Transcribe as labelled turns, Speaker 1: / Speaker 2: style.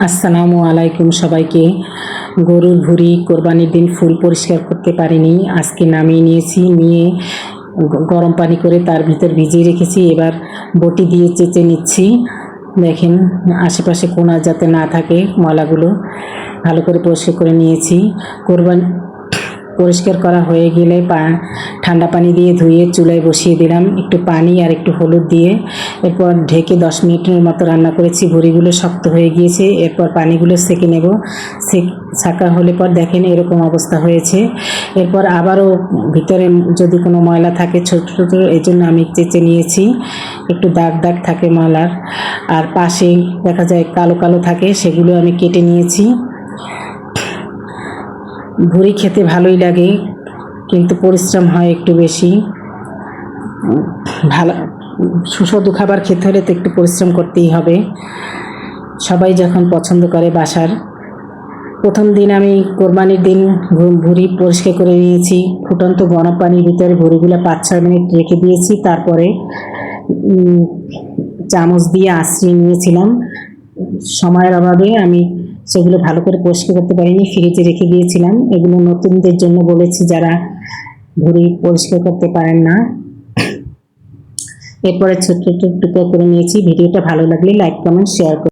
Speaker 1: আসসালামু আলাইকুম সবাইকে। গরুর ভুঁড়ি কোরবানির দিন ফুল পরিষ্কার করতে পারিনি, আজকে নামিয়ে নিয়েছি। নিয়ে গরম পানি করে তার ভিতর ভিজিয়ে রেখেছি। এবার বটি দিয়ে চেঁচে নিচ্ছি। দেখেন আশেপাশে কোনা যাতে না থাকে, ময়লাগুলো ভালো করে পরিষ্কার করে নিয়েছি। কোরবানি পরিষ্কার করা হয়ে গেলে ঠান্ডা পানি দিয়ে ধুয়ে চুলায় বসিয়ে দিলাম, একটু পানি আর একটু হলুদ দিয়ে। এরপর ঢেকে 10 মিনিটের মতো রান্না করেছি। ভুঁড়িগুলো শক্ত হয়ে গিয়েছে, এরপর পানিগুলো সেঁকে নেব। ছাঁকা হলে পর দেখেন এরকম অবস্থা হয়েছে। এরপর আবারও ভিতরে যদি কোনো ময়লা থাকে ছোট ছোট, এই জন্য আমি চেঁচে নিয়েছি। একটু দাগ দাগ থাকে ময়লার, আর পাশে দেখা যায় কালো কালো থাকে, সেগুলো আমি কেটে নিয়েছি। ভুঁড়ি খেতে ভালোই লাগে, কিন্তু পরিশ্রম হয় একটু বেশি। ভালো সুস্বাদু খাবার খেতে হলে তো একটু পরিশ্রম করতেই হবে। সবাই যখন পছন্দ করে বাসার। প্রথম দিন আমি কোরবানির দিন ভুঁড়ি পরিষ্কার করে নিয়েছি। ফুটন্ত গরম পানির ভিতরে ভুঁড়িগুলো 5-6 মিনিট রেখে দিয়েছি। তারপরে চামচ দিয়ে আঁচড়িয়ে নিয়েছিলাম। সময়ের অভাবে আমি সেগুলো ভালো করে পরিষ্কার করতে পারিনি, ফ্রিজে রেখে দিয়েছিলাম। এগুলো নতুনদের জন্য বলেছি, যারা ভুঁড়ি পরিষ্কার করতে পারেন না। এরপরে ছোট্ট ছোট্ট টুকরো করে নিয়েছি। ভিডিওটা ভালো লাগলে লাইক, কমেন্ট, শেয়ার করুন।